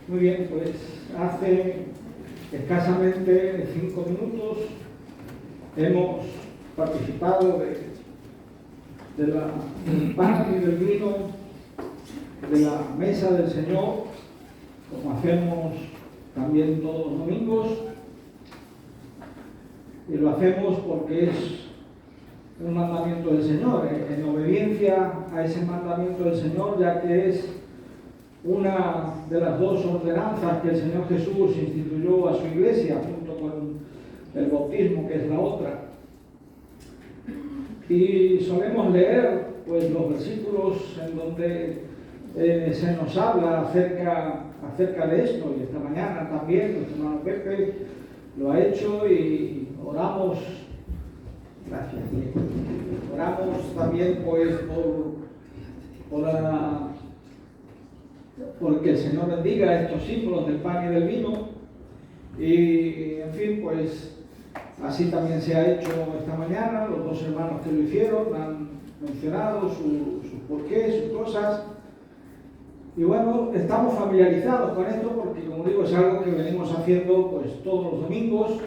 Muy bien, pues hace escasamente 5 minutos hemos participado del pan y del vino de la mesa del Señor, como hacemos también todos los domingos, y lo hacemos porque es un mandamiento del Señor, en obediencia a ese mandamiento del Señor, ya que es una de las dos ordenanzas que el Señor Jesús instituyó a su iglesia, junto con el bautismo, que es la otra. Y solemos leer pues los versículos en donde se nos habla acerca de esto, y esta mañana también nuestro hermano Pepe lo ha hecho, y oramos, gracias, oramos también pues por que el Señor bendiga estos símbolos del pan y del vino, y en fin, pues así también se ha hecho esta mañana. Los dos hermanos que lo hicieron han mencionado sus porqués, sus cosas, y bueno, estamos familiarizados con esto porque, como digo, es algo que venimos haciendo pues todos los domingos,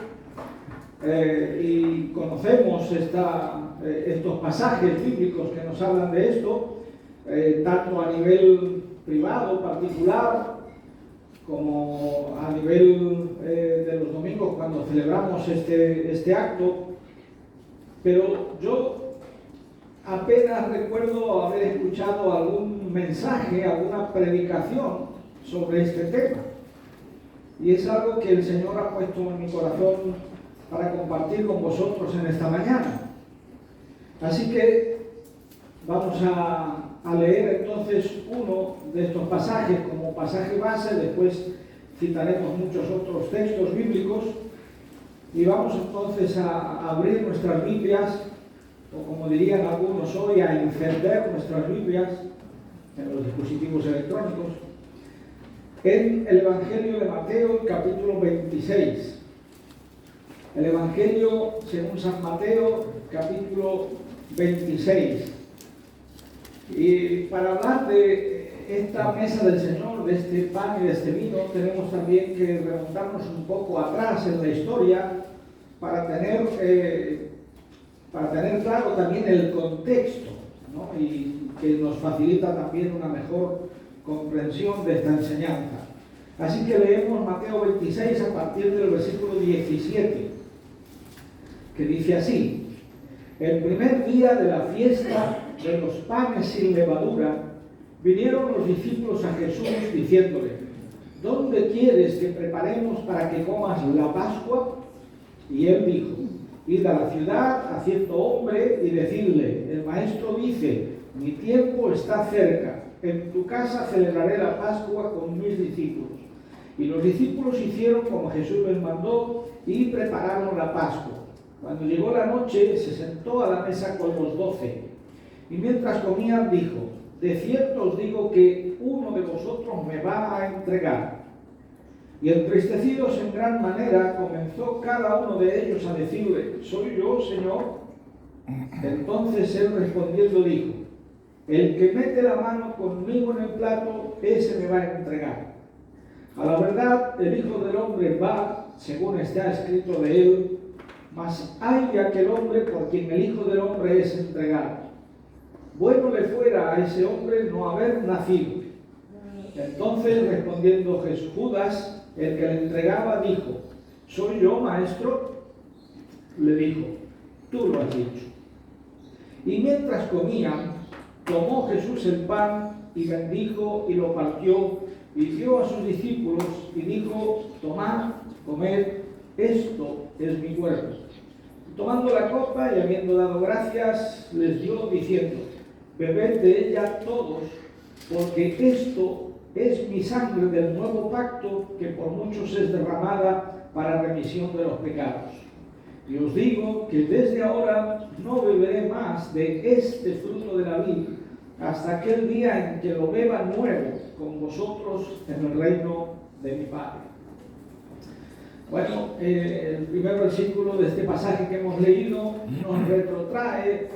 y conocemos estos pasajes bíblicos que nos hablan de esto, tanto a nivel privado, particular, como a nivel de los domingos cuando celebramos este acto. Pero yo apenas recuerdo haber escuchado algún mensaje, alguna predicación sobre este tema, y es algo que el Señor ha puesto en mi corazón para compartir con vosotros en esta mañana. Así que vamos a leer entonces uno de estos pasajes como pasaje base. Después citaremos muchos otros textos bíblicos, y vamos entonces a abrir nuestras Biblias, o como dirían algunos hoy, a encender nuestras Biblias en los dispositivos electrónicos, en el Evangelio de Mateo, capítulo 26. El Evangelio según San Mateo, capítulo 26. Y para hablar de esta mesa del Señor, de este pan y de este vino, tenemos también que remontarnos un poco atrás en la historia para tener claro también el contexto, ¿no? Y que nos facilita también una mejor comprensión de esta enseñanza. Así que leemos Mateo 26 a partir del versículo 17, que dice así: el primer día de la fiesta de los panes sin levadura, vinieron los discípulos a Jesús diciéndole: ¿dónde quieres que preparemos para que comas la Pascua? Y él dijo: id a la ciudad a cierto hombre y decidle: el maestro dice, mi tiempo está cerca, en tu casa celebraré la Pascua con mis discípulos. Y los discípulos hicieron como Jesús les mandó y prepararon la Pascua. Cuando llegó la noche, se sentó a la mesa con los 12, y mientras comían dijo: de cierto os digo que uno de vosotros me va a entregar. Y entristecidos en gran manera, comenzó cada uno de ellos a decirle: ¿soy yo, Señor? Entonces él respondiendo dijo: el que mete la mano conmigo en el plato, ese me va a entregar. A la verdad, el Hijo del Hombre va, según está escrito de él, mas ay de aquel hombre por quien el Hijo del Hombre es entregado. Bueno le fuera a ese hombre no haber nacido. Entonces, respondiendo Judas, el que le entregaba, dijo: ¿soy yo, maestro? Le dijo: tú lo has dicho. Y mientras comían, tomó Jesús el pan y bendijo y lo partió y dio a sus discípulos y dijo: tomad, comed, esto es mi cuerpo. Tomando la copa y habiendo dado gracias, les dio diciendo: bebed de ella todos, porque esto es mi sangre del nuevo pacto, que por muchos es derramada para remisión de los pecados. Y os digo que desde ahora no beberé más de este fruto de la vid, hasta aquel día en que lo beba nuevo con vosotros en el reino de mi Padre. Bueno, el primer versículo de este pasaje que hemos leído nos retrotrae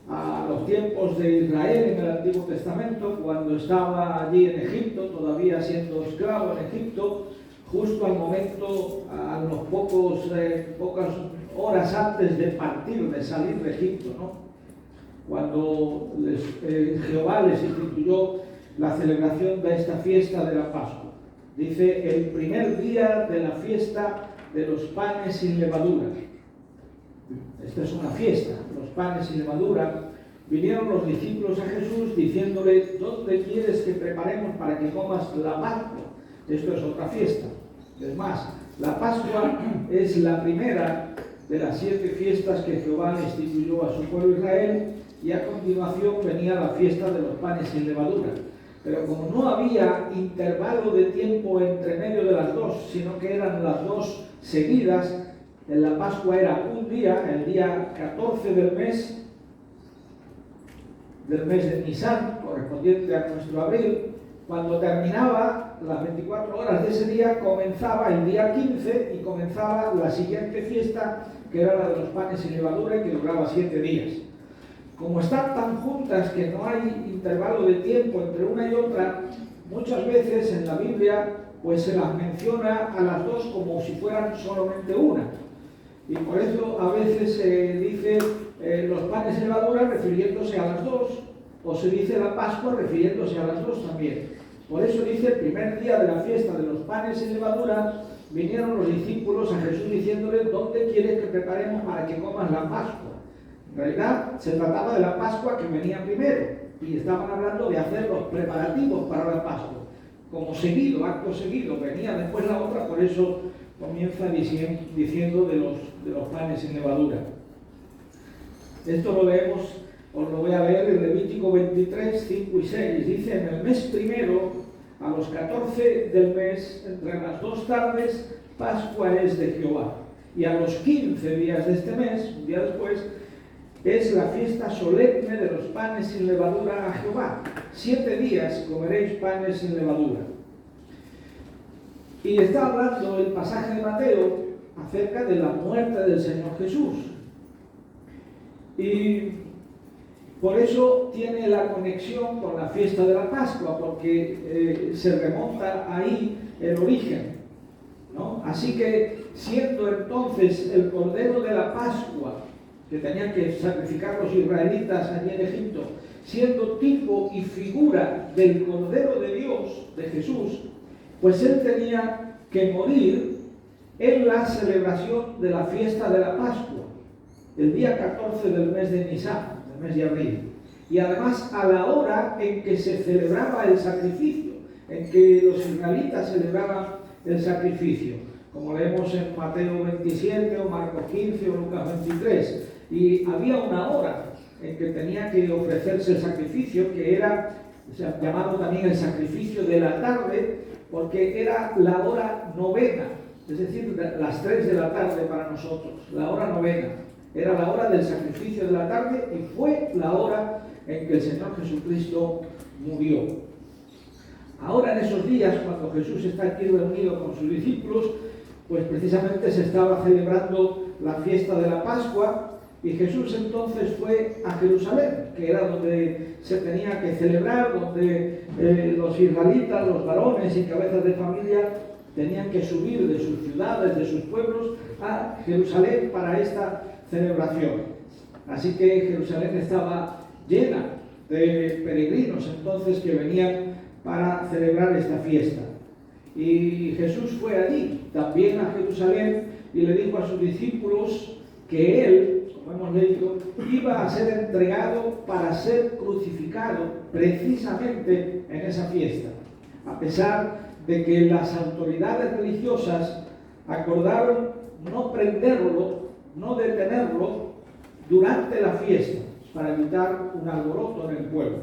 a los tiempos de Israel en el Antiguo Testamento, cuando estaba allí en Egipto, todavía siendo esclavo en Egipto, justo al momento, a los pocas horas antes de partir, de salir de Egipto, ¿no? Cuando Jehová les instituyó la celebración de esta fiesta de la Pascua. Dice, el primer día de la fiesta de los panes sin levadura. Esta es una fiesta, los panes sin levadura. Vinieron los discípulos a Jesús diciéndole, ¿dónde quieres que preparemos para que comas la Pascua? Esto es otra fiesta. Es más, la Pascua es la primera de las 7 fiestas que Jehová le instituyó a su pueblo Israel, y a continuación venía la fiesta de los panes sin levadura. Pero como no había intervalo de tiempo entre medio de las dos, sino que eran las dos seguidas, en la Pascua era un día, el día 14 del mes de Nisan, correspondiente a nuestro abril. Cuando terminaba las 24 horas de ese día, comenzaba el día 15 y comenzaba la siguiente fiesta, que era la de los panes sin levadura, y que duraba 7 días. Como están tan juntas que no hay intervalo de tiempo entre una y otra, muchas veces en la Biblia pues se las menciona a las dos como si fueran solamente una. Y por eso a veces se dice los panes sin levadura refiriéndose a las dos, o se dice la Pascua refiriéndose a las dos también. Por eso dice, el primer día de la fiesta de los panes sin levadura, vinieron los discípulos a Jesús diciéndole, ¿dónde quieres que preparemos para que comas la Pascua? En realidad se trataba de la Pascua que venía primero, y estaban hablando de hacer los preparativos para la Pascua. Como seguido, acto seguido, venía después la otra, por eso comienza diciendo de los panes sin levadura. Esto lo leemos, os lo voy a leer en Levítico 23, 5 y 6. Dice, en el mes primero, a los 14 del mes, entre las 2 tardes, Pascua es de Jehová. Y a los 15 días de este mes, un día después, es la fiesta solemne de los panes sin levadura a Jehová. 7 días comeréis panes sin levadura. Y está hablando el pasaje de Mateo acerca de la muerte del Señor Jesús. Y por eso tiene la conexión con la fiesta de la Pascua, porque se remonta ahí el origen, ¿no? Así que, siendo entonces el Cordero de la Pascua, que tenían que sacrificar los israelitas allí en Egipto, siendo tipo y figura del Cordero de Dios, de Jesús, pues él tenía que morir en la celebración de la fiesta de la Pascua, el día 14 del mes de Nisan, del mes de abril, y además a la hora en que se celebraba el sacrificio, en que los israelitas celebraban el sacrificio, como leemos en Mateo 27 o Marcos 15 o Lucas 23. Y había una hora en que tenía que ofrecerse el sacrificio, que era llamado también el sacrificio de la tarde, porque era la hora novena, es decir, las 3 de la tarde para nosotros, la hora novena. Era la hora del sacrificio de la tarde y fue la hora en que el Señor Jesucristo murió. Ahora, en esos días, cuando Jesús está aquí reunido con sus discípulos, pues precisamente se estaba celebrando la fiesta de la Pascua. Y Jesús entonces fue a Jerusalén, que era donde se tenía que celebrar, donde los israelitas, los varones y cabezas de familia tenían que subir de sus ciudades, de sus pueblos, a Jerusalén para esta celebración. Así que Jerusalén estaba llena de peregrinos entonces que venían para celebrar esta fiesta. Y Jesús fue allí, también a Jerusalén, y le dijo a sus discípulos que él, como hemos leído, iba a ser entregado para ser crucificado precisamente en esa fiesta, a pesar de que las autoridades religiosas acordaron no prenderlo, no detenerlo durante la fiesta, para evitar un alboroto en el pueblo.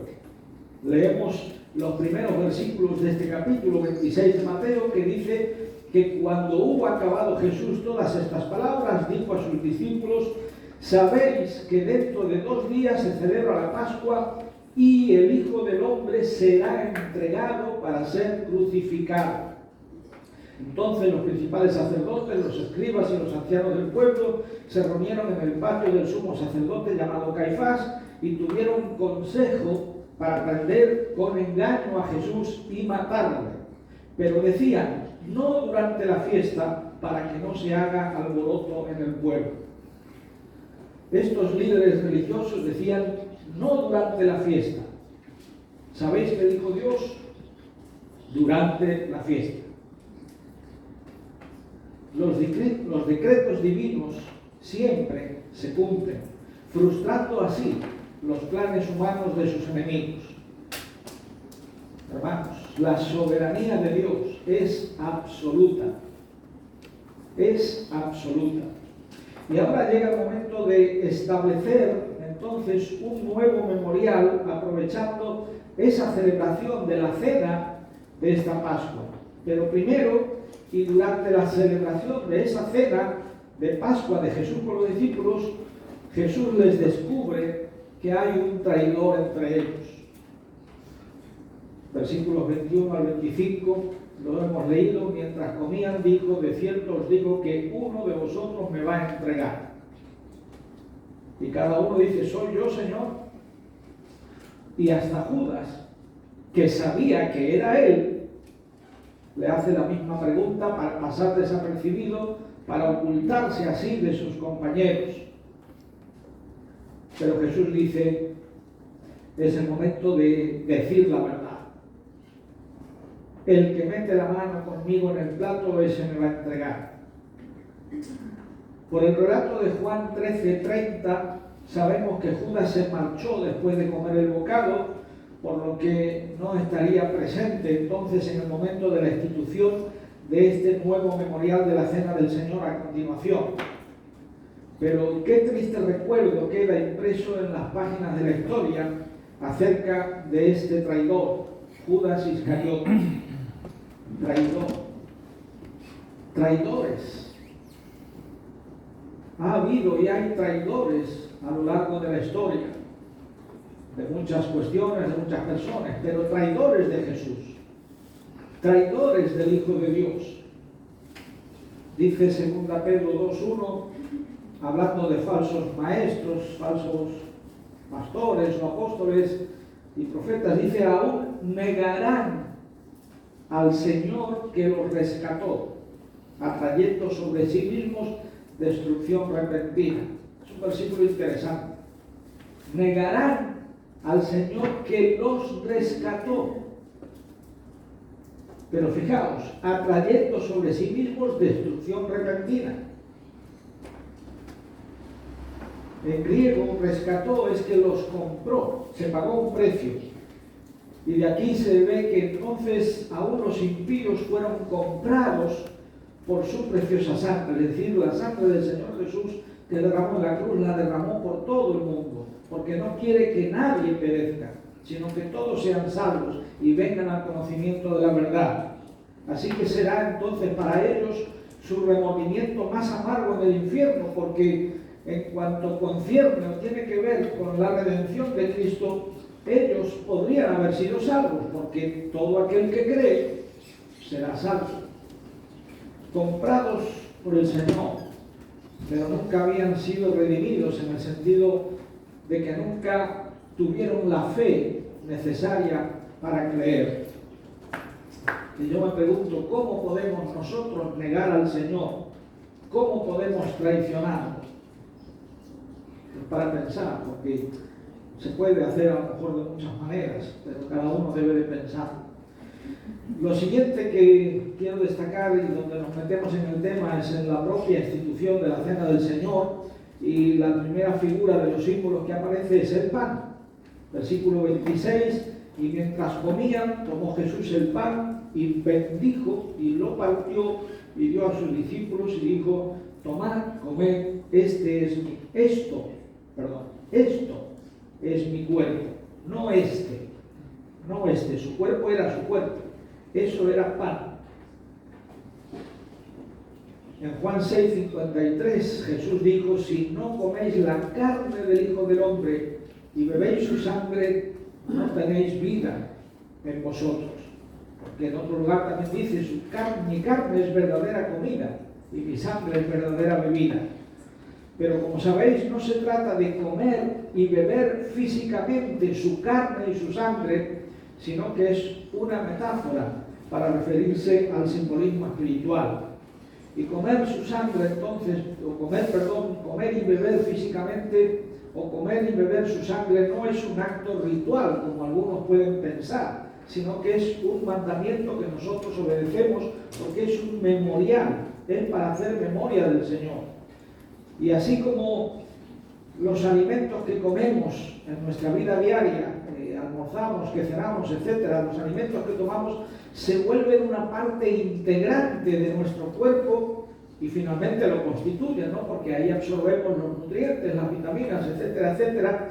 Leemos los primeros versículos de este capítulo 26 de Mateo, que dice que cuando hubo acabado Jesús todas estas palabras, dijo a sus discípulos: sabéis que dentro de 2 días se celebra la Pascua y el Hijo del Hombre será entregado para ser crucificado. Entonces los principales sacerdotes, los escribas y los ancianos del pueblo se reunieron en el patio del sumo sacerdote llamado Caifás y tuvieron consejo para prender con engaño a Jesús y matarle. Pero decían, no durante la fiesta, para que no se haga alboroto en el pueblo. Estos líderes religiosos decían, no durante la fiesta. ¿Sabéis qué dijo Dios? Durante la fiesta. Los decretos divinos siempre se cumplen, frustrando así los planes humanos de sus enemigos. Hermanos, la soberanía de Dios es absoluta. Es absoluta. Y ahora llega el momento de establecer entonces un nuevo memorial, aprovechando esa celebración de la cena de esta Pascua. Pero primero, y durante la celebración de esa cena de Pascua de Jesús con los discípulos, Jesús les descubre que hay un traidor entre ellos. Versículos 21 al 25, lo hemos leído: mientras comían, dijo, de cierto os digo que uno de vosotros me va a entregar. Y cada uno dice, soy yo, Señor. Y hasta Judas, que sabía que era él, le hace la misma pregunta para pasar desapercibido, para ocultarse así de sus compañeros. Pero Jesús dice, es el momento de decir la verdad. El que mete la mano conmigo en el plato, ese me va a entregar. Por el relato de Juan 13:30, sabemos que Judas se marchó después de comer el bocado, por lo que no estaría presente entonces en el momento de la institución de este nuevo memorial de la Cena del Señor a continuación. Pero qué triste recuerdo queda impreso en las páginas de la historia acerca de este traidor, Judas Iscariote. Traidor. Traidores. Ha habido y hay traidores a lo largo de la historia, de muchas cuestiones, de muchas personas, pero traidores de Jesús, traidores del Hijo de Dios. Dice 2 Pedro 2:1, hablando de falsos maestros, falsos pastores o apóstoles y profetas, dice, aún negarán al Señor que los rescató, atrayendo sobre sí mismos destrucción repentina. Es un versículo interesante. Negarán al Señor que los rescató. Pero fijaos, atrayendo sobre sí mismos destrucción repentina. En griego, rescató es que los compró, se pagó un precio. Y de aquí se ve que entonces aún los impíos fueron comprados por su preciosa sangre, es decir, la sangre del Señor Jesús que derramó en la cruz, la derramó por todo el mundo, porque no quiere que nadie perezca, sino que todos sean salvos y vengan al conocimiento de la verdad. Así que será entonces para ellos su remordimiento más amargo en el infierno, porque en cuanto concierne o tiene que ver con la redención de Cristo, ellos podrían haber sido salvos, porque todo aquel que cree será salvo. Comprados por el Señor, pero nunca habían sido redimidos en el sentido de que nunca tuvieron la fe necesaria para creer. Y yo me pregunto, ¿cómo podemos nosotros negar al Señor? ¿Cómo podemos traicionarlo? Es para pensar, porque se puede hacer a lo mejor de muchas maneras, pero cada uno debe de pensar. Lo siguiente que quiero destacar y donde nos metemos en el tema es en la propia institución de la Cena del Señor, y la primera figura de los símbolos que aparece es el pan. Versículo 26, y mientras comían, tomó Jesús el pan y bendijo y lo partió y dio a sus discípulos y dijo, tomad, comed, esto es mi cuerpo, no este, su cuerpo era su cuerpo, eso era pan. En Juan 6:53 Jesús dijo, si no coméis la carne del Hijo del Hombre y bebéis su sangre, no tenéis vida en vosotros. Porque en otro lugar también dice, mi carne es verdadera comida y mi sangre es verdadera bebida. Pero como sabéis, no se trata de comer y beber físicamente su carne y su sangre, sino que es una metáfora para referirse al simbolismo espiritual. Y comer su sangre entonces, comer y beber físicamente o comer y beber su sangre no es un acto ritual, como algunos pueden pensar, sino que es un mandamiento que nosotros obedecemos porque es un memorial, es para hacer memoria del Señor. Y así como los alimentos que comemos en nuestra vida diaria, almorzamos, que cenamos, etcétera, los alimentos que tomamos se vuelven una parte integrante de nuestro cuerpo y finalmente lo constituyen, ¿no? Porque ahí absorbemos los nutrientes, las vitaminas, etcétera, etcétera.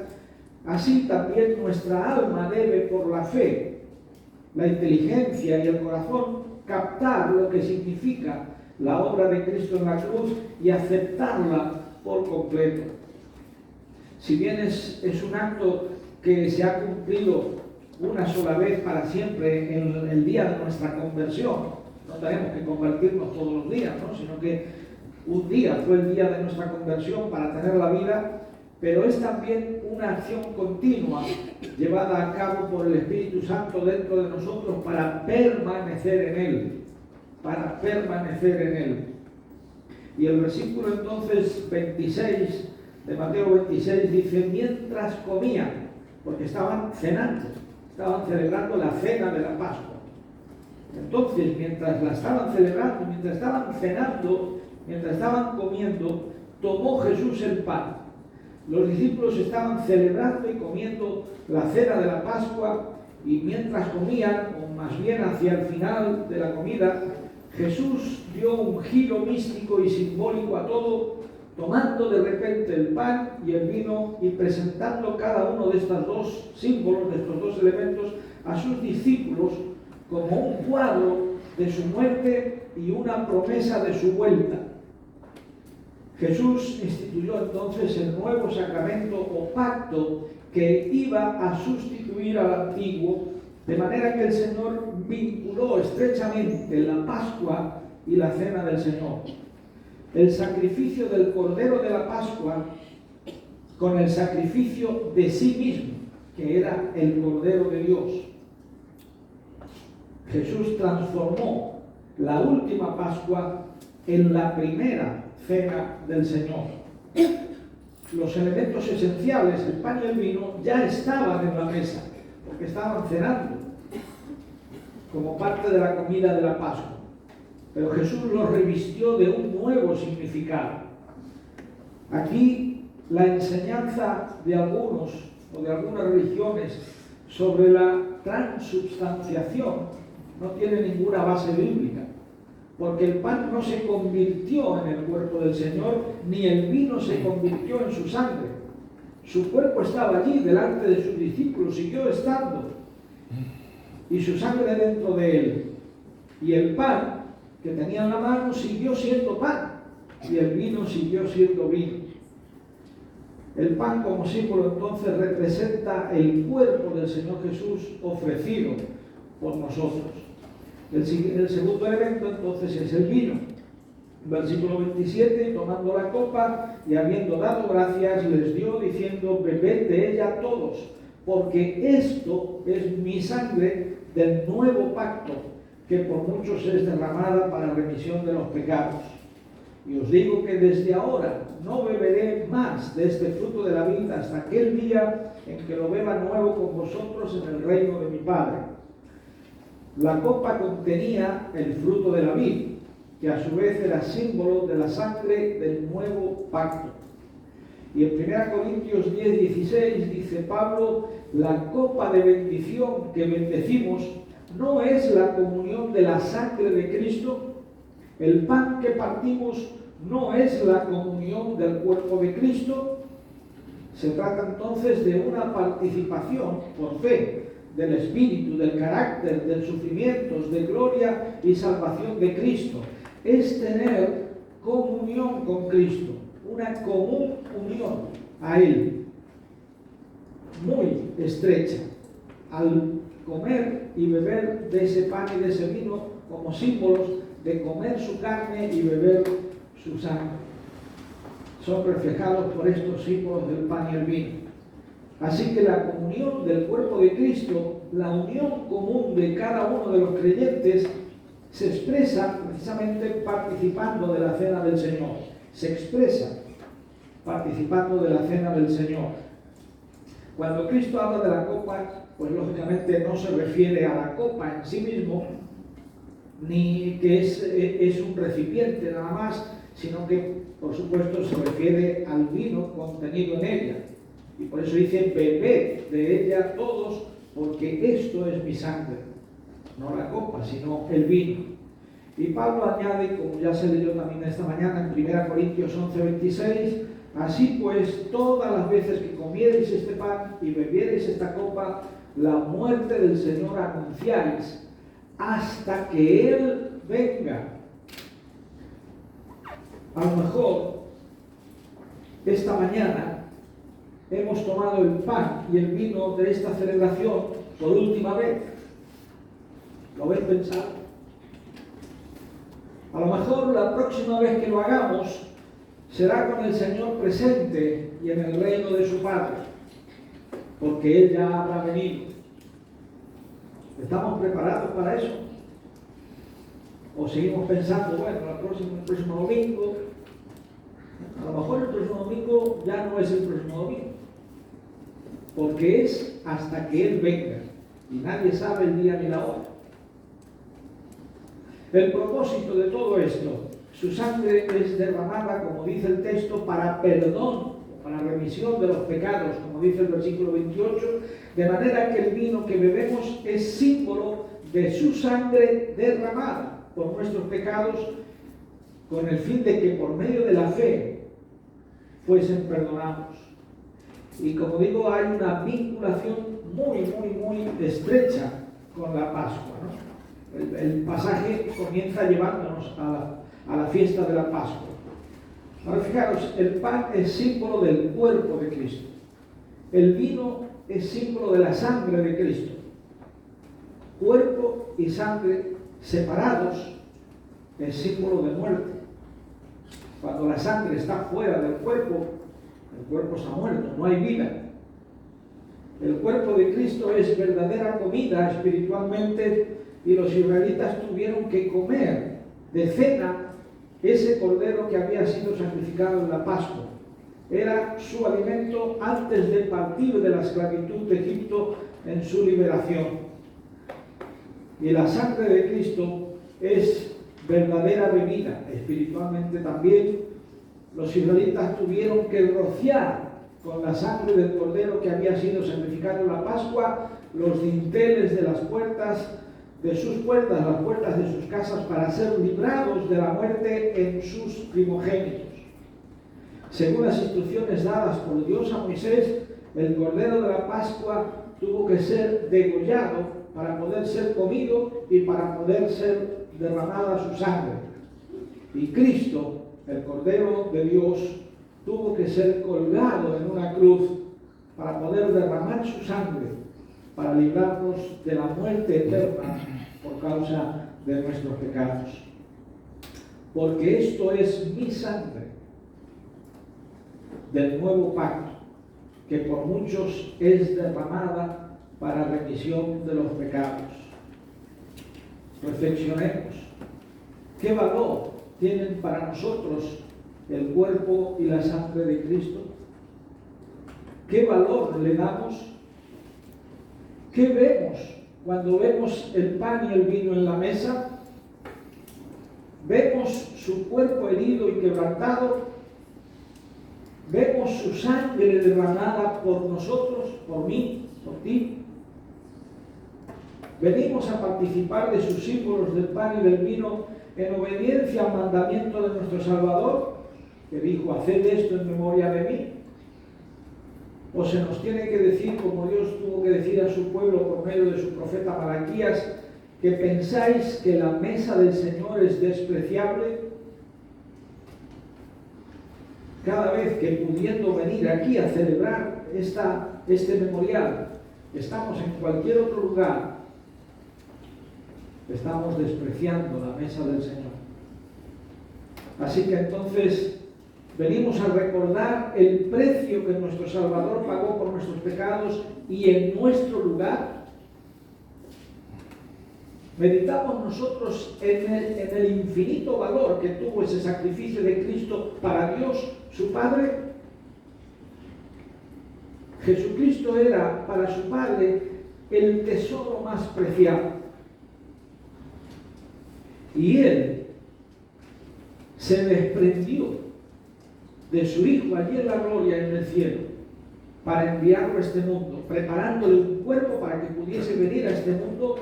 Así también nuestra alma debe, por la fe, la inteligencia y el corazón, captar lo que significa la obra de Cristo en la cruz y aceptarla por completo. Si bien es un acto que se ha cumplido una sola vez para siempre en el día de nuestra conversión, no tenemos que convertirnos todos los días, ¿no? Sino que un día fue el día de nuestra conversión para tener la vida, pero es también una acción continua llevada a cabo por el Espíritu Santo dentro de nosotros para permanecer en Él, para permanecer en Él. Y el versículo entonces 26 de Mateo 26 dice: mientras comían, porque estaban cenando, estaban celebrando la cena de la Pascua. Entonces, mientras la estaban celebrando, mientras estaban cenando, mientras estaban comiendo, tomó Jesús el pan. Los discípulos estaban celebrando y comiendo la cena de la Pascua, y mientras comían, o más bien hacia el final de la comida, Jesús dio un giro místico y simbólico a todo, tomando de repente el pan y el vino y presentando cada uno de estos dos símbolos, de estos dos elementos, a sus discípulos como un cuadro de su muerte y una promesa de su vuelta. Jesús instituyó entonces el nuevo sacramento o pacto que iba a sustituir al antiguo, de manera que el Señor vinculó estrechamente la Pascua y la cena del Señor. El sacrificio del Cordero de la Pascua con el sacrificio de sí mismo, que era el Cordero de Dios. Jesús transformó la última Pascua en la primera cena del Señor. Los elementos esenciales, el pan y el vino, ya estaban en la mesa, porque estaban cenando, como parte de la comida de la Pascua. Pero Jesús los revistió de un nuevo significado. Aquí la enseñanza de algunos o de algunas religiones sobre la transubstanciación no tiene ninguna base bíblica, porque el pan no se convirtió en el cuerpo del Señor, ni el vino se convirtió en su sangre. Su cuerpo estaba allí delante de sus discípulos, siguió estando, y su sangre dentro de él. Y el pan que tenía en la mano siguió siendo pan, y el vino siguió siendo vino. El pan como símbolo entonces representa el cuerpo del Señor Jesús ofrecido por nosotros. El segundo elemento entonces es el vino. Versículo 27, tomando la copa y habiendo dado gracias, les dio diciendo: bebed de ella todos, porque esto es mi sangre del nuevo pacto, que por muchos es derramada para remisión de los pecados. Y os digo que desde ahora no beberé más de este fruto de la vid hasta aquel día en que lo beba nuevo con vosotros en el reino de mi Padre. La copa contenía el fruto de la vid, que a su vez era símbolo de la sangre del nuevo pacto. Y en 1 Corintios 10:16 dice Pablo: la copa de bendición que bendecimos no es la comunión de la sangre de Cristo. El pan que partimos no es la comunión del cuerpo de Cristo. Se trata entonces de una participación por fe del Espíritu, del carácter, del sufrimientos, de gloria y salvación de Cristo. Es tener comunión con Cristo, una común unión a Él, muy estrecha, al comer y beber de ese pan y de ese vino como símbolos de comer su carne y beber su sangre. son reflejados por estos símbolos del pan y el vino. Así que la comunión del cuerpo de Cristo, la unión común de cada uno de los creyentes, se expresa precisamente participando de la cena del Señor. Se expresa participando de la cena del Señor. Cuando Cristo habla de la copa, pues lógicamente no se refiere a la copa en sí mismo, ni que es un recipiente nada más, sino que por supuesto se refiere al vino contenido en ella. Y por eso dice: bebed de ella todos, porque esto es mi sangre. No la copa, sino el vino. Y Pablo añade, como ya se leyó también esta mañana en 1 Corintios 11:26, así pues, todas las veces que comiereis este pan y bebiereis esta copa, la muerte del Señor anunciáis, hasta que Él venga. A lo mejor, esta mañana, hemos tomado el pan y el vino de esta celebración por última vez. ¿Lo habéis pensado? A lo mejor la próxima vez que lo hagamos será con el Señor presente y en el reino de su Padre, porque Él ya habrá venido. ¿Estamos preparados para eso? ¿O seguimos pensando, bueno, el próximo domingo? A lo mejor el próximo domingo ya no es el próximo domingo, porque es hasta que Él venga, y nadie sabe el día ni la hora. El propósito de todo esto: su sangre es derramada, como dice el texto, para perdón, para remisión de los pecados, como dice el versículo 28, de manera que el vino que bebemos es símbolo de su sangre derramada por nuestros pecados, con el fin de que por medio de la fe fuesen perdonados. Y como digo, hay una vinculación muy estrecha con la Pascua, ¿no? El pasaje comienza llevándonos a la fiesta de la Pascua. Ahora fijaros, el pan es símbolo del cuerpo de Cristo. El vino es símbolo de la sangre de Cristo. Cuerpo y sangre separados es símbolo de muerte. Cuando la sangre está fuera del cuerpo, el cuerpo está muerto, no hay vida. El cuerpo de Cristo es verdadera comida espiritualmente, y los israelitas tuvieron que comer de cena ese cordero que había sido sacrificado en la Pascua. Era su alimento antes de partir de la esclavitud de Egipto en su liberación. Y la sangre de Cristo es verdadera bebida. Espiritualmente también los israelitas tuvieron que rociar con la sangre del cordero que había sido sacrificado en la Pascua los dinteles de las puertas de sus puertas, las puertas de sus casas, para ser librados de la muerte en sus primogénitos. Según las instrucciones dadas por Dios a Moisés, el cordero de la Pascua tuvo que ser degollado para poder ser comido y para poder ser derramada su sangre. Y Cristo, el Cordero de Dios, tuvo que ser colgado en una cruz para poder derramar su sangre, para librarnos de la muerte eterna por causa de nuestros pecados. Porque esto es mi sangre del nuevo pacto, que por muchos es derramada para remisión de los pecados. Reflexionemos. ¿Qué valor tienen para nosotros el cuerpo y la sangre de Cristo? ¿Qué valor le damos? ¿Qué vemos cuando vemos el pan y el vino en la mesa? ¿Vemos su cuerpo herido y quebrantado? ¿Vemos su sangre derramada por nosotros, por mí, por ti? Venimos a participar de sus símbolos del pan y del vino en obediencia al mandamiento de nuestro Salvador, que dijo: haced esto en memoria de mí. O se nos tiene que decir, como Dios tuvo que decir a su pueblo por medio de su profeta Malaquías, que pensáis que la mesa del Señor es despreciable. Cada vez que, pudiendo venir aquí a celebrar este memorial, estamos en cualquier otro lugar, estamos despreciando la mesa del Señor. Así que entonces Venimos a recordar el precio que nuestro Salvador pagó por nuestros pecados y en nuestro lugar. Meditamos nosotros en el infinito valor que tuvo ese sacrificio de Cristo para Dios, su Padre. Jesucristo era para su Padre el tesoro más preciado. Y Él se desprendió de su Hijo allí en la gloria en el cielo para enviarlo a este mundo, preparándole un cuerpo para que pudiese venir a este mundo,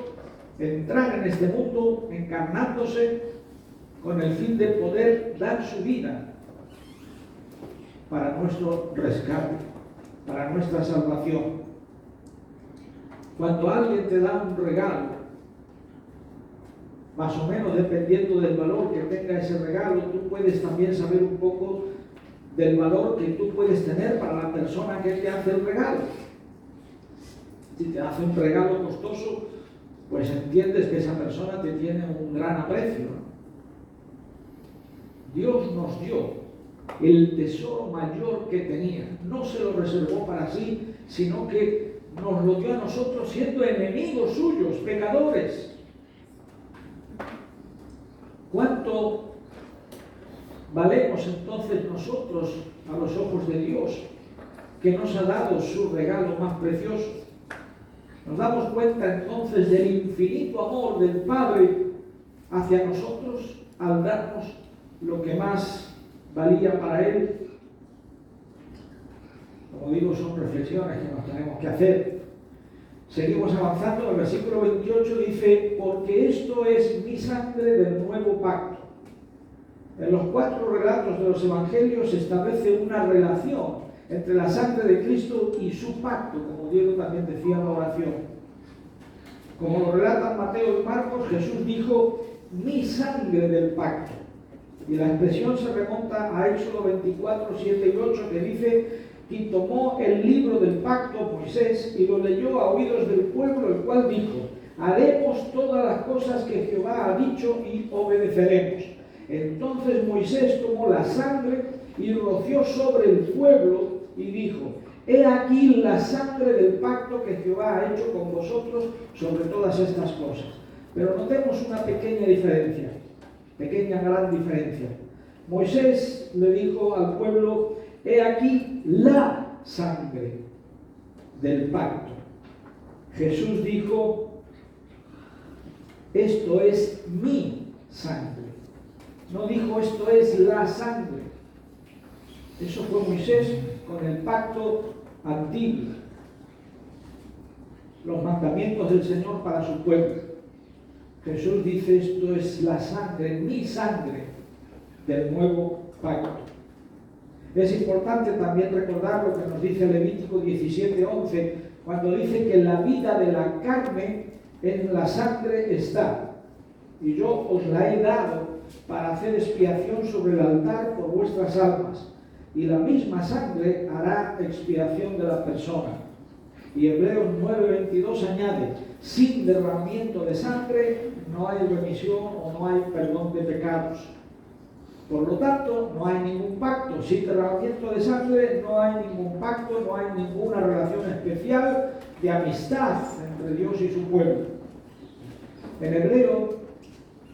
entrar en este mundo, encarnándose con el fin de poder dar su vida para nuestro rescate, para nuestra salvación. Cuando alguien te da un regalo, más o menos dependiendo del valor que tenga ese regalo, tú puedes también saber un poco del valor que tú puedes tener para la persona que te hace el regalo. Si te hace un regalo costoso, pues entiendes que esa persona te tiene un gran aprecio, ¿no? Dios nos dio el tesoro mayor que tenía. No se lo reservó para sí, sino que nos lo dio a nosotros siendo enemigos suyos, pecadores. ¿Cuánto valemos entonces nosotros a los ojos de Dios, que nos ha dado su regalo más precioso? Nos damos cuenta entonces del infinito amor del Padre hacia nosotros al darnos lo que más valía para Él. Como digo, son reflexiones que nos tenemos que hacer. Seguimos avanzando. El versículo 28 dice: porque esto es mi sangre del nuevo pacto. En los 4 relatos de los evangelios se establece una relación entre la sangre de Cristo y su pacto, como Diego también decía en la oración. Como lo relatan Mateo y Marcos, Jesús dijo: mi sangre del pacto. Y la expresión se remonta a Éxodo 24, 7 y 8, que dice: y tomó el libro del pacto Moisés y lo leyó a oídos del pueblo, el cual dijo: haremos todas las cosas que Jehová ha dicho y obedeceremos. Entonces Moisés tomó la sangre y roció sobre el pueblo y dijo: he aquí la sangre del pacto que Jehová ha hecho con vosotros sobre todas estas cosas. Pero notemos una pequeña diferencia, pequeña gran diferencia. Moisés le dijo al pueblo: he aquí la sangre del pacto. Jesús dijo: esto es mi sangre. No dijo: esto es la sangre. Eso fue Moisés con el pacto antiguo, los mandamientos del Señor para su pueblo. Jesús dice: esto es la sangre, mi sangre del nuevo pacto. Es importante también recordar lo que nos dice Levítico 17:11, cuando dice que la vida de la carne en la sangre está, y yo os la he dado para hacer expiación sobre el altar por vuestras almas, y la misma sangre hará expiación de la persona. Y Hebreos 9:22 añade: sin derramamiento de sangre no hay remisión o no hay perdón de pecados. Por lo tanto, no hay ningún pacto. Sin derramamiento de sangre no hay ningún pacto, no hay ninguna relación especial de amistad entre Dios y su pueblo. En hebreo,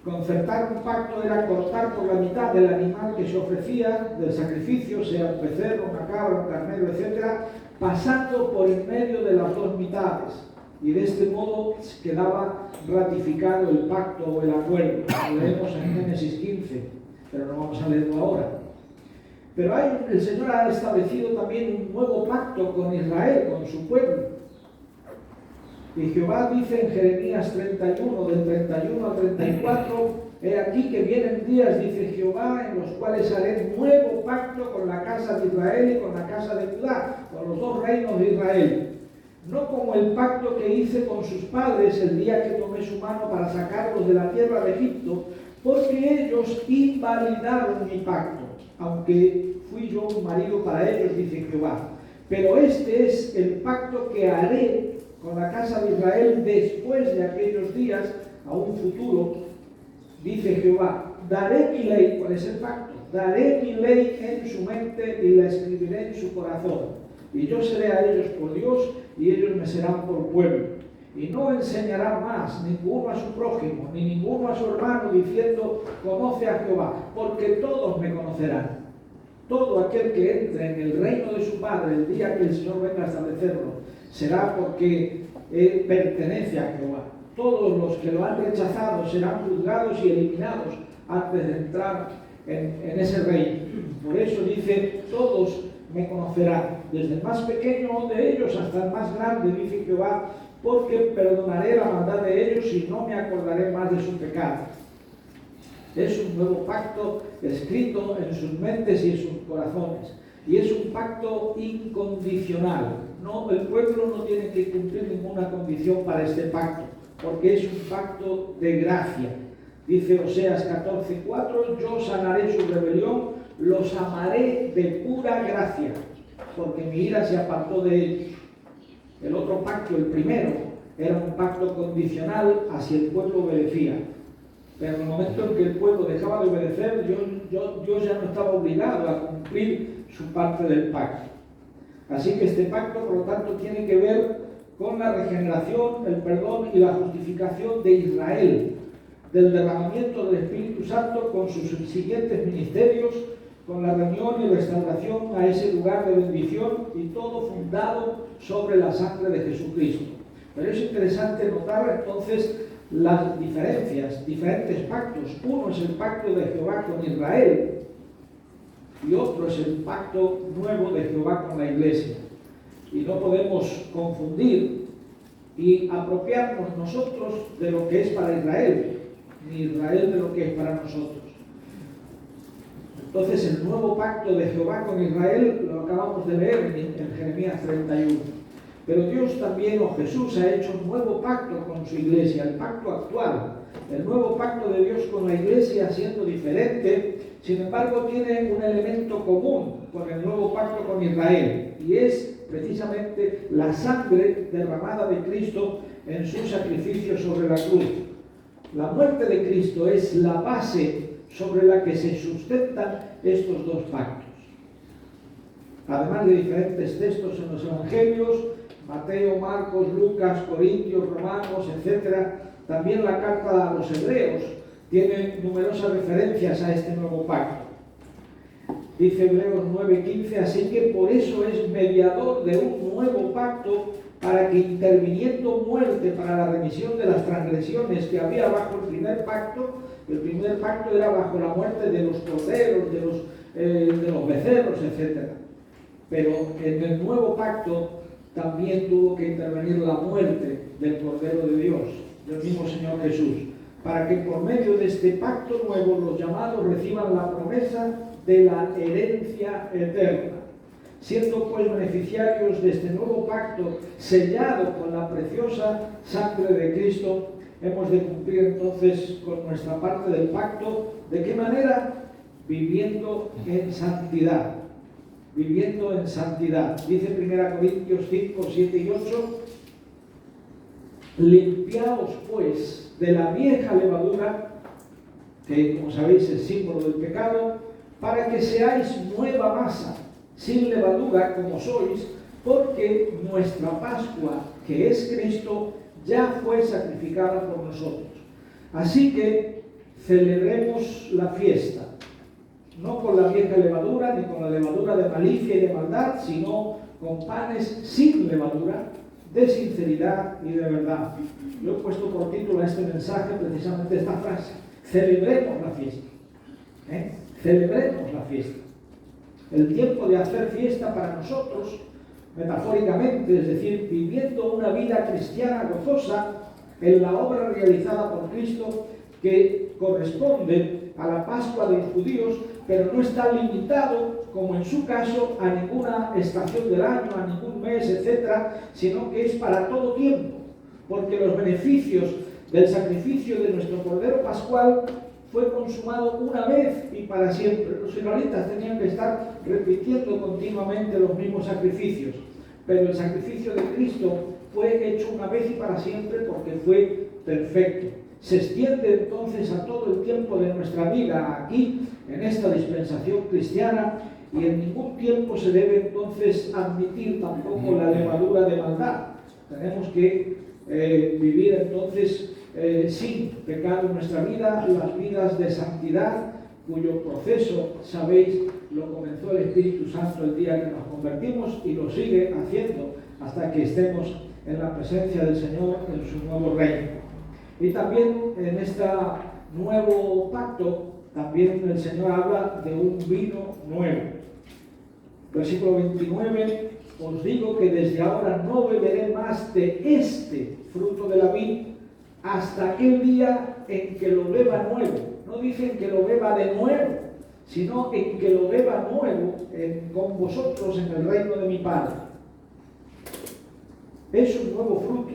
concertar un pacto era cortar por la mitad del animal que se ofrecía, del sacrificio, sea un becerro, una cabra, un carnero, etc., pasando por en medio de las 2 mitades. Y de este modo quedaba ratificado el pacto o el acuerdo. Lo leemos en Génesis 15. Pero no vamos a leerlo ahora. Pero el Señor ha establecido también un nuevo pacto con Israel, con su pueblo. Y Jehová dice en Jeremías 31, del 31 al 34, he aquí que vienen días, dice Jehová, en los cuales haré nuevo pacto con la casa de Israel y con la casa de Judá, con los 2 reinos de Israel. No como el pacto que hice con sus padres el día que tomé su mano para sacarlos de la tierra de Egipto, porque ellos invalidaron mi pacto, aunque fui yo un marido para ellos, dice Jehová. Pero este es el pacto que haré con la casa de Israel después de aquellos días, a un futuro, dice Jehová. Daré mi ley. ¿Cuál es el pacto? daré mi ley en su mente y la escribiré en su corazón. Y yo seré a ellos por Dios y ellos me serán por pueblo. Y no enseñará más ninguno a su prójimo, ni ninguno a su hermano, diciendo, conoce a Jehová, porque todos me conocerán. Todo aquel que entre en el reino de su Padre el día que el Señor venga a establecerlo, será porque pertenece a Jehová. Todos los que lo han rechazado serán juzgados y eliminados antes de entrar en ese reino. Por eso dice, todos me conocerán, desde el más pequeño de ellos hasta el más grande, dice Jehová, porque perdonaré la maldad de ellos y no me acordaré más de su pecado. Es un nuevo pacto escrito en sus mentes y en sus corazones. Y es un pacto incondicional. No, el pueblo no tiene que cumplir ninguna condición para este pacto, porque es un pacto de gracia. Dice Oseas 14:4, yo sanaré su rebelión, los amaré de pura gracia, porque mi ira se apartó de ellos. El otro pacto, el primero, era un pacto condicional hacia el pueblo obedecía. Pero en el momento en que el pueblo dejaba de obedecer, Dios ya no estaba obligado a cumplir su parte del pacto. Así que este pacto, por lo tanto, tiene que ver con la regeneración, el perdón y la justificación de Israel, del derramamiento del Espíritu Santo con sus siguientes ministerios, con la reunión y restauración a ese lugar de bendición, y todo fundado sobre la sangre de Jesucristo. Pero es interesante notar entonces las diferentes pactos. Uno es el pacto de Jehová con Israel y otro es el pacto nuevo de Jehová con la iglesia. Y no podemos confundir y apropiarnos nosotros de lo que es para Israel, ni Israel de lo que es para nosotros. Entonces el nuevo pacto de Jehová con Israel lo acabamos de leer en Jeremías 31. Pero Dios también, o Jesús, ha hecho un nuevo pacto con su iglesia, el pacto actual. El nuevo pacto de Dios con la iglesia, siendo diferente, sin embargo tiene un elemento común con el nuevo pacto con Israel, y es precisamente la sangre derramada de Cristo en su sacrificio sobre la cruz. La muerte de Cristo es la base sobre la que se sustentan estos dos pactos. Además de diferentes textos en los evangelios, Mateo, Marcos, Lucas, Corintios, Romanos, etc., también la carta a los hebreos tiene numerosas referencias a este nuevo pacto. Dice Hebreos 9:15, así que por eso es mediador de un nuevo pacto, para que interviniendo muerte para la remisión de las transgresiones que había bajo el primer pacto era bajo la muerte de los corderos, de los becerros, etc. Pero en el nuevo pacto también tuvo que intervenir la muerte del Cordero de Dios, del mismo Señor Jesús, para que por medio de este pacto nuevo los llamados reciban la promesa de la herencia eterna. Siendo pues beneficiarios de este nuevo pacto, sellado con la preciosa sangre de Cristo, hemos de cumplir entonces con nuestra parte del pacto. ¿De qué manera? Viviendo en santidad. Viviendo en santidad. Dice 1 Corintios 5, 7 y 8, limpiaos pues de la vieja levadura, que como sabéis es símbolo del pecado, para que seáis nueva masa, sin levadura como sois, porque nuestra Pascua, que es Cristo, ya fue sacrificada por nosotros. Así que celebremos la fiesta, no con la vieja levadura, ni con la levadura de malicia y de maldad, sino con panes sin levadura, de sinceridad y de verdad. Yo he puesto por título a este mensaje precisamente esta frase: celebremos la fiesta. Celebremos la fiesta. El tiempo de hacer fiesta para nosotros, metafóricamente, es decir, viviendo una vida cristiana gozosa en la obra realizada por Cristo, que corresponde a la Pascua de los judíos, pero no está limitado, como en su caso, a ninguna estación del año, a ningún mes, etc., sino que es para todo tiempo, porque los beneficios del sacrificio de nuestro Cordero Pascual fue consumado una vez y para siempre. Los israelitas tenían que estar repitiendo continuamente los mismos sacrificios, pero el sacrificio de Cristo fue hecho una vez y para siempre porque fue perfecto, se extiende entonces a todo el tiempo de nuestra vida aquí, en esta dispensación cristiana, y en ningún tiempo se debe entonces admitir tampoco la levadura de maldad. Tenemos que vivir entonces sin pecado en nuestra vida, las vidas de santidad, cuyo proceso, sabéis, lo comenzó el Espíritu Santo el día que nos convertimos y lo sigue haciendo hasta que estemos en la presencia del Señor en su nuevo reino. Y también en este nuevo pacto, también el Señor habla de un vino nuevo. Versículo 29, os digo que desde ahora no beberé más de este fruto de la vid hasta aquel día en que lo beba nuevo. No dicen que lo beba de nuevo, sino en que lo beba nuevo con vosotros en el reino de mi Padre. Es un nuevo fruto,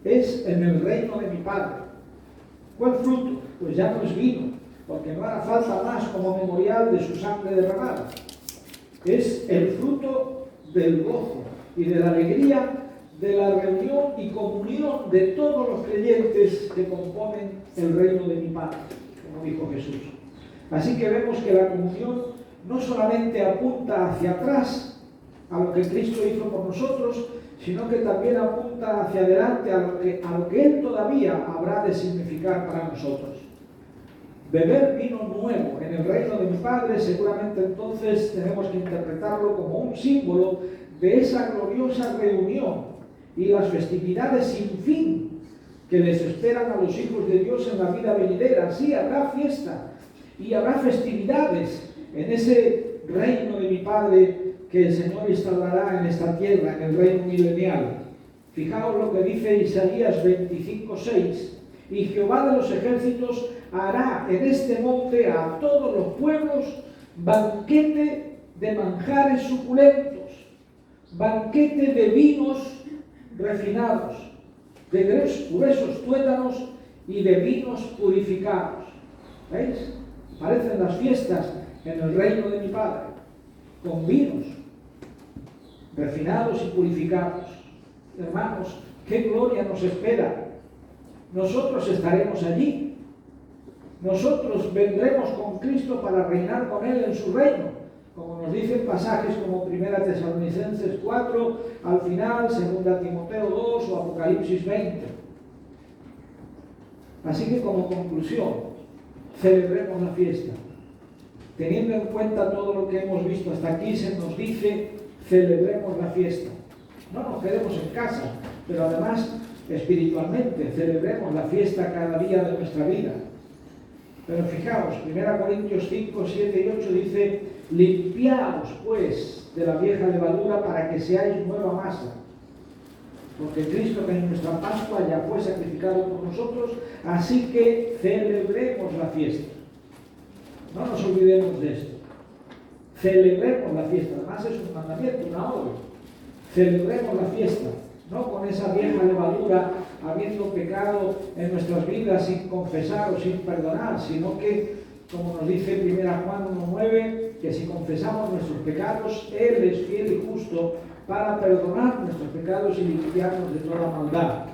es en el reino de mi Padre. ¿Cuál fruto? Pues ya no es vino, porque no hará falta más como memorial de su sangre derramada. Es el fruto del gozo y de la alegría de la reunión y comunión de todos los creyentes que componen el reino de mi Padre, como dijo Jesús. Así que vemos que la comunión no solamente apunta hacia atrás a lo que Cristo hizo por nosotros, sino que también apunta hacia adelante a lo que Él todavía habrá de significar para nosotros. Beber vino nuevo en el reino de mi Padre, seguramente entonces tenemos que interpretarlo como un símbolo de esa gloriosa reunión y las festividades sin fin que les esperan a los hijos de Dios en la vida venidera. Sí, habrá fiesta y habrá festividades en ese reino de mi Padre que el Señor instalará en esta tierra, en el reino milenial. Fijaos lo que dice Isaías 25:6. Y Jehová de los ejércitos hará en este monte a todos los pueblos banquete de manjares suculentos, banquete de vinos refinados, de gruesos tuétanos y de vinos purificados. ¿Veis? Parecen las fiestas en el reino de mi Padre, con vinos refinados y purificados. Hermanos, qué gloria nos espera. Nosotros estaremos allí. Nosotros vendremos con Cristo para reinar con Él en su reino, como nos dicen pasajes como 1 Tesalonicenses 4, al final 2 Timoteo 2 o Apocalipsis 20. Así que como conclusión, celebremos la fiesta. Teniendo en cuenta todo lo que hemos visto hasta aquí, se nos dice, celebremos la fiesta. No nos quedemos en casa, pero además espiritualmente celebremos la fiesta cada día de nuestra vida. Pero fijaos, 1 Corintios 5, 7 y 8 dice, limpiaos pues de la vieja levadura para que seáis nueva masa. Porque Cristo, que es nuestra Pascua, ya fue sacrificado por nosotros, así que celebremos la fiesta. No nos olvidemos de esto. Celebremos la fiesta. Además es un mandamiento, una orden. Celebremos la fiesta. No con esa vieja levadura, habiendo pecado en nuestras vidas sin confesar o sin perdonar, sino que, como nos dice 1 Juan 1:9, que si confesamos nuestros pecados, Él es fiel y justo para perdonar nuestros pecados y limpiarnos de toda maldad.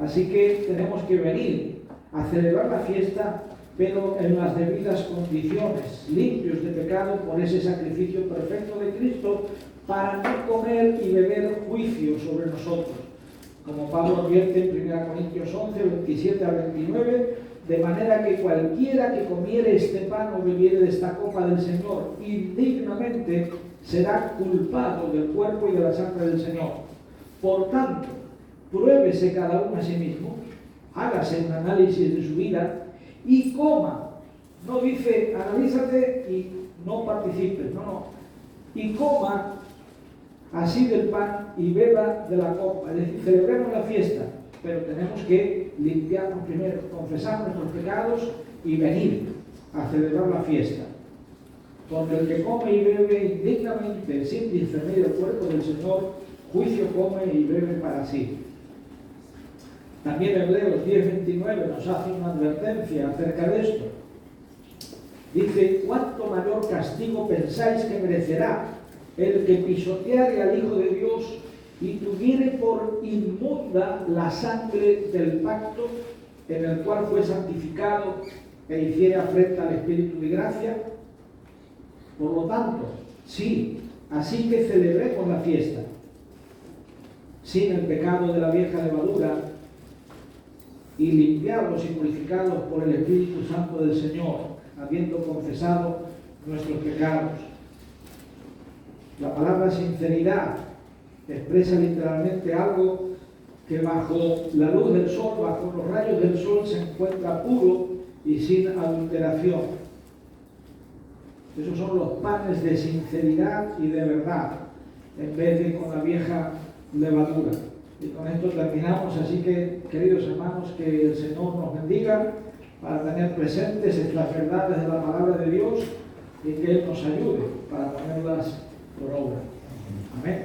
Así que tenemos que venir a celebrar la fiesta, pero en las debidas condiciones, limpios de pecado por ese sacrificio perfecto de Cristo, para no comer y beber juicio sobre nosotros. Como Pablo advierte en 1 Corintios 11, 27 al 29, de manera que cualquiera que comiere este pan o bebiere de esta copa del Señor indignamente será culpado del cuerpo y de la sangre del Señor. Por tanto, pruébese cada uno a sí mismo, hágase un análisis de su vida y coma. No dice analízate y no participes, no. Y coma así del pan y beba de la copa. Es decir, celebremos la fiesta, pero tenemos que limpiarnos primero, confesar nuestros pecados y venir a celebrar la fiesta. Porque el que come y bebe indignamente sin discernir el cuerpo del Señor, juicio come y bebe para sí. También Hebreos 10:29 nos hace una advertencia acerca de esto. Dice, ¿cuánto mayor castigo pensáis que merecerá el que pisoteare al Hijo de Dios y tuviere por inmunda la sangre del pacto en el cual fue santificado e hiciera afrenta al Espíritu de gracia. Por lo tanto, sí, así que celebremos la fiesta, sin el pecado de la vieja levadura, y limpiados y purificados por el Espíritu Santo del Señor, habiendo confesado nuestros pecados. La palabra sinceridad expresa literalmente algo que bajo la luz del sol, bajo los rayos del sol, se encuentra puro y sin adulteración. Esos son los panes de sinceridad y de verdad, en vez de con la vieja levadura. Y con esto terminamos, así que, queridos hermanos, que el Señor nos bendiga para tener presentes estas verdades de la palabra de Dios y que Él nos ayude para ponerlas por obra. Amén.